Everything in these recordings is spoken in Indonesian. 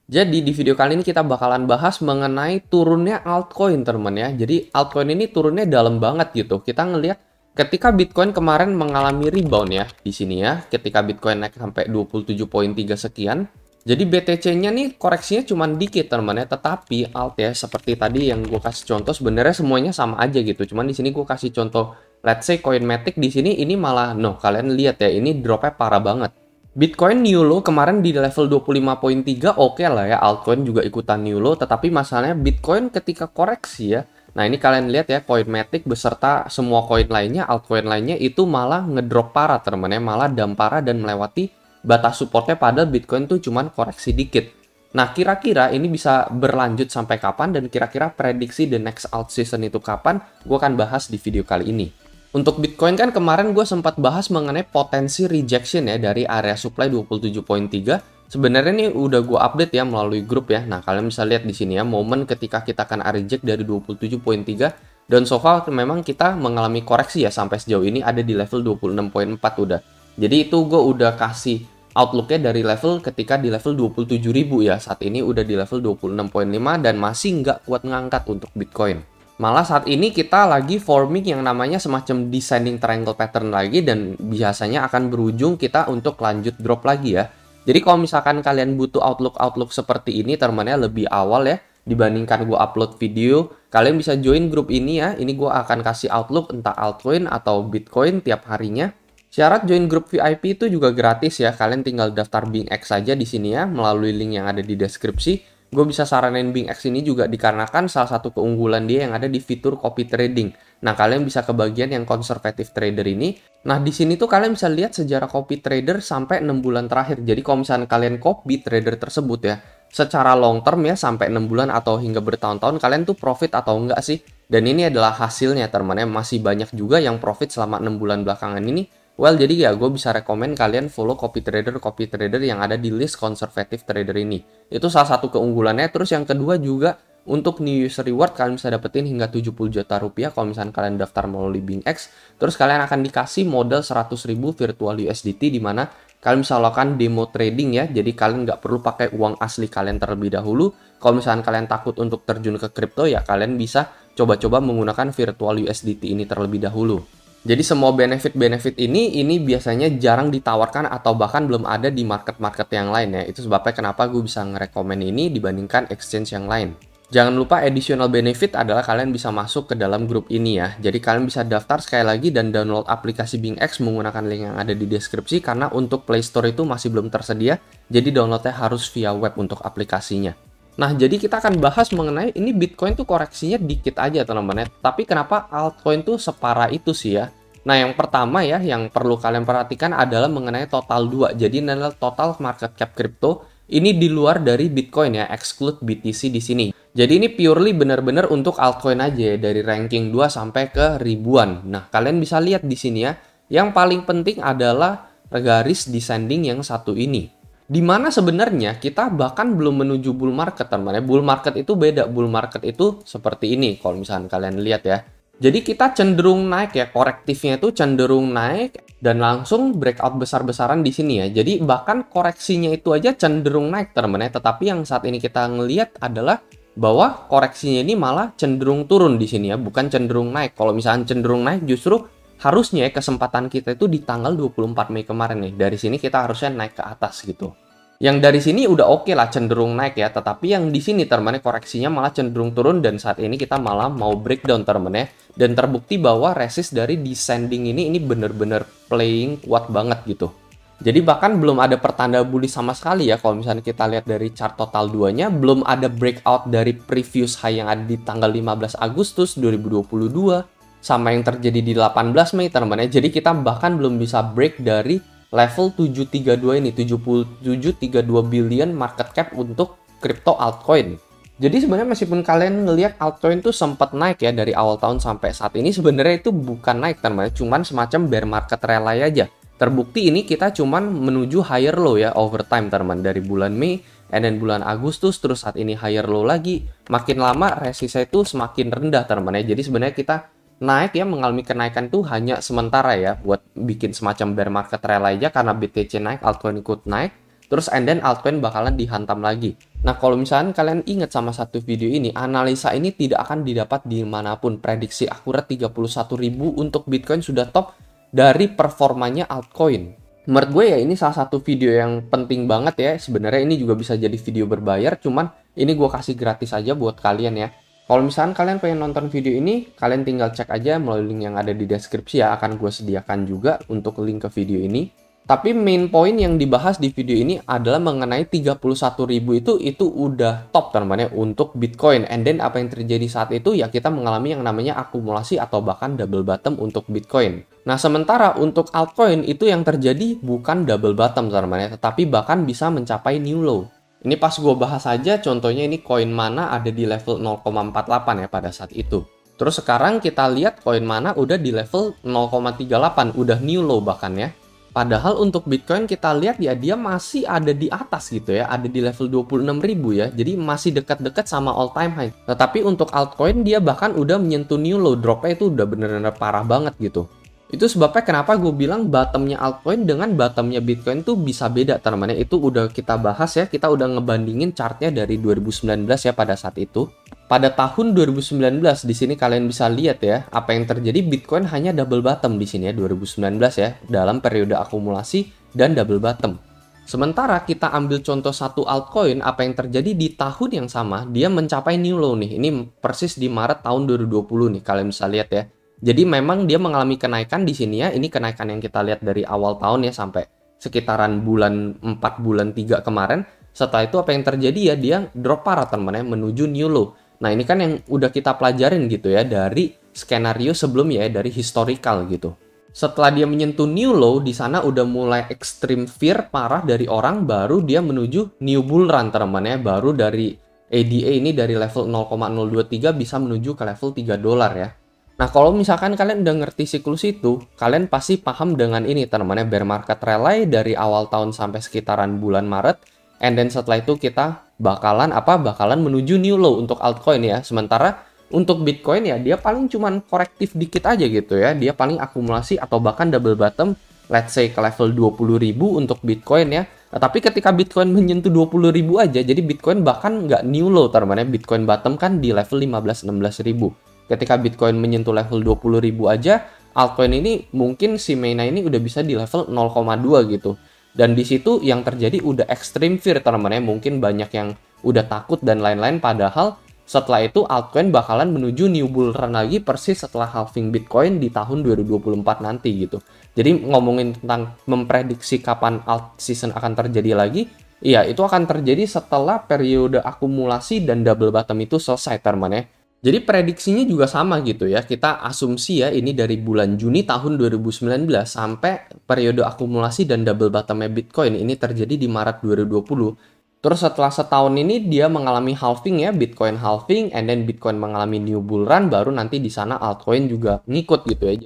Jadi di video kali ini kita bakalan bahas mengenai turunnya altcoin teman ya. Jadi altcoin ini turunnya dalam banget gitu. Kita ngelihat ketika Bitcoin kemarin mengalami rebound ya di sini ya. Ketika Bitcoin naik sampai 27,3 sekian. Jadi BTC-nya nih koreksinya cuma dikit teman ya. Tetapi alt ya seperti tadi yang gue kasih contoh sebenarnya semuanya sama aja gitu. Cuman di sini gue kasih contoh let's say Coinmatic di sini ini malah kalian lihat ya ini dropnya parah banget. Bitcoin new low kemarin di level 25,3 oke lah ya, altcoin juga ikutan new low, tetapi masalahnya Bitcoin ketika koreksi ya. Nah ini kalian lihat ya, Coinmatic beserta semua koin lainnya, altcoin lainnya itu malah ngedrop parah teman-teman ya, malah dump parah dan melewati batas supportnya padahal Bitcoin tuh cuman koreksi dikit. Nah kira-kira ini bisa berlanjut sampai kapan dan kira-kira prediksi the next alt season itu kapan, gue akan bahas di video kali ini. Untuk Bitcoin kan kemarin gue sempat bahas mengenai potensi rejection ya dari area supply 27,3. Sebenarnya ini udah gue update ya melalui grup ya. Nah kalian bisa lihat di sini ya momen ketika kita akan reject dari 27,3 dan so far memang kita mengalami koreksi ya sampai sejauh ini ada di level 26,4 udah. Jadi itu gue udah kasih outlooknya dari level ketika di level 27.000 ya. Saat ini udah di level 26,5 dan masih nggak kuat ngangkat untuk Bitcoin. Malah saat ini kita lagi forming yang namanya semacam descending triangle pattern lagi dan biasanya akan berujung kita untuk lanjut drop lagi ya. Jadi kalau misalkan kalian butuh outlook seperti ini teman-temannya lebih awal ya dibandingkan gue upload video, kalian bisa join grup ini ya. Ini gue akan kasih outlook entah altcoin atau Bitcoin tiap harinya. Syarat join grup VIP itu juga gratis ya. Kalian tinggal daftar BingX saja di sini ya melalui link yang ada di deskripsi. Gue bisa saranin BingX ini juga dikarenakan salah satu keunggulan dia yang ada di fitur copy trading. Nah, kalian bisa ke bagian yang conservative trader ini. Nah, di sini tuh kalian bisa lihat sejarah copy trader sampai 6 bulan terakhir. Jadi, kalau misalnya kalian copy trader tersebut ya, secara long term ya, sampai 6 bulan atau hingga bertahun-tahun, kalian tuh profit atau enggak sih? Dan ini adalah hasilnya, teman-teman. Masih banyak juga yang profit selama 6 bulan belakangan ini. Well, jadi ya gue bisa rekomen kalian follow copy trader yang ada di list conservative trader ini. Itu salah satu keunggulannya. Terus yang kedua juga untuk new user reward kalian bisa dapetin hingga 70 juta rupiah kalau misalnya kalian daftar melalui BingX. Terus kalian akan dikasih modal 100.000 virtual USDT di mana kalian bisa lakukan demo trading ya. Jadi kalian nggak perlu pakai uang asli kalian terlebih dahulu. Kalau misalnya kalian takut untuk terjun ke kripto ya kalian bisa coba-coba menggunakan virtual USDT ini terlebih dahulu. Jadi semua benefit-benefit ini biasanya jarang ditawarkan atau bahkan belum ada di market-market yang lain ya. Itu sebabnya kenapa gue bisa ngerekomen ini dibandingkan exchange yang lain. Jangan lupa additional benefit adalah kalian bisa masuk ke dalam grup ini ya. Jadi kalian bisa daftar sekali lagi dan download aplikasi BingX menggunakan link yang ada di deskripsi karena untuk Play Store itu masih belum tersedia. Jadi downloadnya harus via web untuk aplikasinya. Nah, jadi kita akan bahas mengenai ini Bitcoin tuh koreksinya dikit aja teman-teman ya. Tapi kenapa altcoin tuh separah itu sih ya? Nah, yang pertama ya, yang perlu kalian perhatikan adalah mengenai total 2. Jadi, ini adalah total market cap crypto. Ini di luar dari Bitcoin ya, exclude BTC di sini. Jadi, ini purely benar-benar untuk altcoin aja ya, dari ranking 2 sampai ke ribuan. Nah, kalian bisa lihat di sini ya, yang paling penting adalah garis descending yang satu ini. Di mana sebenarnya kita bahkan belum menuju bull market teman-teman. Bull market itu beda. Bull market itu seperti ini kalau misalnya kalian lihat ya. Jadi kita cenderung naik ya, korektifnya itu cenderung naik dan langsung breakout besar-besaran di sini ya. Jadi bahkan koreksinya itu aja cenderung naik teman-teman ya. Tetapi yang saat ini kita ngelihat adalah bahwa koreksinya ini malah cenderung turun di sini ya, bukan cenderung naik. Kalau misalnya cenderung naik justru harusnya kesempatan kita itu di tanggal 24 Mei kemarin nih. Dari sini kita harusnya naik ke atas gitu. Yang dari sini udah oke lah cenderung naik ya. Tetapi yang di sini teman-teman koreksinya malah cenderung turun dan saat ini kita malah mau breakdown teman-teman ya. Dan terbukti bahwa resist dari descending ini bener-bener playing kuat banget gitu. Jadi bahkan belum ada pertanda bullish sama sekali ya. Kalau misalnya kita lihat dari chart total 2-nya, belum ada breakout dari previous high yang ada di tanggal 15 Agustus 2022. Sama yang terjadi di 18 Mei teman-teman ya. Jadi kita bahkan belum bisa break dari level 732 ini, 7732 billion market cap untuk crypto altcoin. Jadi sebenarnya meskipun kalian ngelihat altcoin tuh sempat naik ya dari awal tahun sampai saat ini, sebenarnya itu bukan naik teman-teman, cuman semacam bear market rally aja. Terbukti ini kita cuman menuju higher low ya over time teman-teman, dari bulan Mei and then bulan Agustus, terus saat ini higher low lagi. Makin lama resistnya itu semakin rendah teman-teman ya. Jadi sebenarnya kita naik ya, mengalami kenaikan tuh hanya sementara ya, buat bikin semacam bear market rally aja karena BTC naik, altcoin ikut naik, terus and then altcoin bakalan dihantam lagi. Nah, kalau misalkan kalian ingat sama satu video ini, analisa ini tidak akan didapat dimanapun. Prediksi akurat 31.000 untuk Bitcoin sudah top dari performanya altcoin. Menurut gue ya ini salah satu video yang penting banget ya. Sebenarnya ini juga bisa jadi video berbayar, cuman ini gue kasih gratis aja buat kalian ya. Kalau misalkan kalian pengen nonton video ini, kalian tinggal cek aja melalui link yang ada di deskripsi ya. Akan gue sediakan juga untuk link ke video ini. Tapi main point yang dibahas di video ini adalah mengenai 31.000 itu udah top teman-teman ya untuk Bitcoin. And then apa yang terjadi saat itu ya kita mengalami yang namanya akumulasi atau bahkan double bottom untuk Bitcoin. Nah, sementara untuk altcoin itu yang terjadi bukan double bottom teman-teman ya, tetapi bahkan bisa mencapai new low. Ini pas gue bahas aja, contohnya ini koin mana ada di level 0,48 ya pada saat itu. Terus sekarang kita lihat koin mana udah di level 0,38, udah new low bahkan ya. Padahal untuk Bitcoin kita lihat ya dia masih ada di atas gitu ya, ada di level 26.000 ya. Jadi masih dekat-dekat sama all time high. Tetapi untuk altcoin dia bahkan udah menyentuh new low, dropnya itu udah bener-bener parah banget gitu. Itu sebabnya kenapa gue bilang bottomnya altcoin dengan bottomnya Bitcoin tuh bisa beda teman-teman. Itu udah kita bahas ya, kita udah ngebandingin chartnya dari 2019 ya pada saat itu. Pada tahun 2019 di sini kalian bisa lihat ya apa yang terjadi. Bitcoin hanya double bottom di sini ya 2019 ya dalam periode akumulasi dan double bottom. Sementara kita ambil contoh satu altcoin, apa yang terjadi di tahun yang sama dia mencapai new low nih. Ini persis di Maret tahun 2020 nih kalian bisa lihat ya. Jadi memang dia mengalami kenaikan di sini ya. Ini kenaikan yang kita lihat dari awal tahun ya sampai sekitaran bulan 4 bulan 3 kemarin. Setelah itu apa yang terjadi ya dia drop parah teman-teman ya menuju new low. Nah, ini kan yang udah kita pelajarin gitu ya dari skenario sebelumnya ya, dari historical gitu. Setelah dia menyentuh new low, di sana udah mulai extreme fear parah dari orang, baru dia menuju new bull run teman ya. Baru dari ADA ini dari level 0,023 bisa menuju ke level 3 dolar ya. Nah, kalau misalkan kalian udah ngerti siklus itu, kalian pasti paham dengan ini teman ya, bear market rally dari awal tahun sampai sekitaran bulan Maret. And then setelah itu kita bakalan menuju new low untuk altcoin ya. Sementara untuk Bitcoin ya dia paling cuman korektif dikit aja gitu ya. Dia paling akumulasi atau bahkan double bottom let's say ke level 20.000 untuk Bitcoin ya. Tapi ketika Bitcoin menyentuh 20.000 aja, jadi Bitcoin bahkan nggak new low teman ya. Bitcoin bottom kan di level 15-16.000. Ketika Bitcoin menyentuh level 20.000 aja, altcoin ini mungkin si Maina ini udah bisa di level 0,2 gitu. Dan di situ yang terjadi udah extreme fear teman-teman ya. Mungkin banyak yang udah takut dan lain-lain. Padahal setelah itu altcoin bakalan menuju new bull run lagi persis setelah halving Bitcoin di tahun 2024 nanti gitu. Jadi ngomongin tentang memprediksi kapan alt season akan terjadi lagi, iya itu akan terjadi setelah periode akumulasi dan double bottom itu selesai teman-teman ya. Jadi prediksinya juga sama gitu ya. Kita asumsi ya ini dari bulan Juni tahun 2019 sampai periode akumulasi dan double bottomnya Bitcoin ini terjadi di Maret 2020. Terus setelah setahun ini dia mengalami halving ya, Bitcoin halving, and then Bitcoin mengalami new bull run, baru nanti di sana altcoin juga ngikut gitu ya.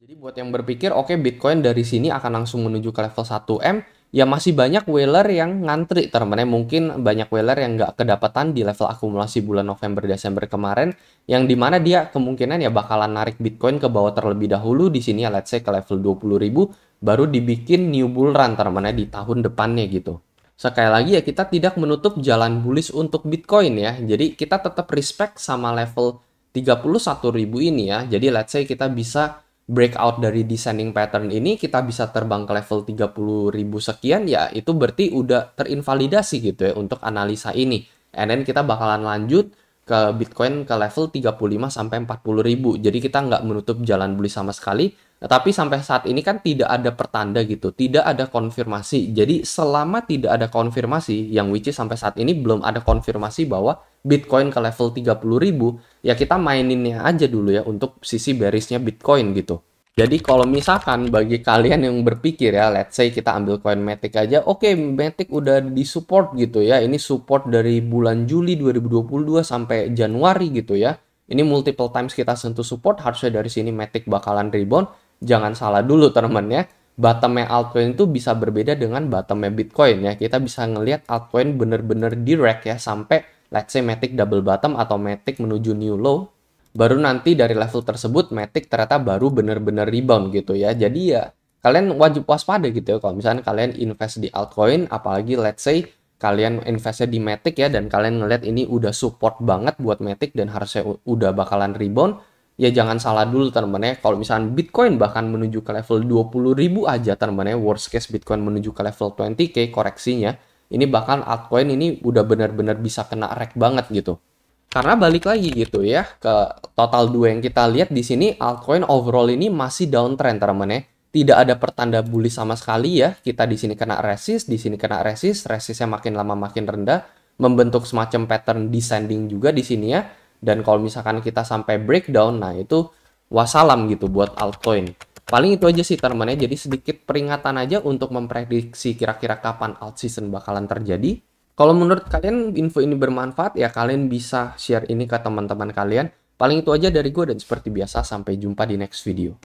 Jadi buat yang berpikir oke, Bitcoin dari sini akan langsung menuju ke level 1M, ya masih banyak whaler yang ngantri teman-teman. Mungkin banyak whaler yang nggak kedapatan di level akumulasi bulan November Desember kemarin, yang dimana dia kemungkinan ya bakalan narik Bitcoin ke bawah terlebih dahulu di sini ya, let's say ke level 20.000, baru dibikin new bull run teman-teman di tahun depannya gitu. Sekali lagi ya kita tidak menutup jalan bullish untuk Bitcoin ya. Jadi kita tetap respect sama level 31.000 ini ya. Jadi let's say kita bisa breakout dari descending pattern ini, kita bisa terbang ke level 30.000 sekian, ya itu berarti udah terinvalidasi gitu ya untuk analisa ini. And then kita bakalan lanjut ke Bitcoin ke level 35-40.000. Jadi kita nggak menutup jalan beli sama sekali. Tapi sampai saat ini kan tidak ada pertanda gitu, tidak ada konfirmasi. Jadi selama tidak ada konfirmasi, yang which is sampai saat ini belum ada konfirmasi bahwa Bitcoin ke level 30.000, ya kita maininnya aja dulu ya untuk sisi bearishnya Bitcoin gitu. Jadi kalau misalkan bagi kalian yang berpikir ya, let's say kita ambil koin Matic aja, oke, Matic udah di support gitu ya. Ini support dari bulan Juli 2022 sampai Januari gitu ya. Ini multiple times kita sentuh support, harusnya dari sini Matic bakalan rebound. Jangan salah dulu teman-teman ya. Bottomnya altcoin itu bisa berbeda dengan bottomnya Bitcoin ya. Kita bisa ngelihat altcoin bener-bener direct ya sampai let's say Matic double bottom atau Matic menuju new low. Baru nanti dari level tersebut Matic ternyata baru bener-bener rebound gitu ya. Jadi ya kalian wajib waspada gitu ya kalau misalnya kalian invest di altcoin, apalagi let's say kalian investnya di Matic ya, dan kalian ngeliat ini udah support banget buat Matic dan harusnya udah bakalan rebound, ya jangan salah dulu teman-teman ya. Kalau misalnya Bitcoin bahkan menuju ke level 20.000 aja teman-teman ya, worst case Bitcoin menuju ke level 20k koreksinya, ini bahkan altcoin ini udah benar-benar bisa kena wreck banget gitu. Karena balik lagi gitu ya ke total 2 yang kita lihat di sini, altcoin overall ini masih downtrend teman-teman ya. Tidak ada pertanda bullish sama sekali ya. Kita di sini kena resist, di sini kena resist, resistnya makin lama makin rendah, membentuk semacam pattern descending juga di sini ya. Dan kalau misalkan kita sampai breakdown, nah itu wassalam gitu buat altcoin. Paling itu aja sih teman-teman ya. Jadi sedikit peringatan aja untuk memprediksi kira-kira kapan alt season bakalan terjadi. Kalau menurut kalian info ini bermanfaat ya, kalian bisa share ini ke teman-teman kalian. Paling itu aja dari gue, dan seperti biasa sampai jumpa di next video.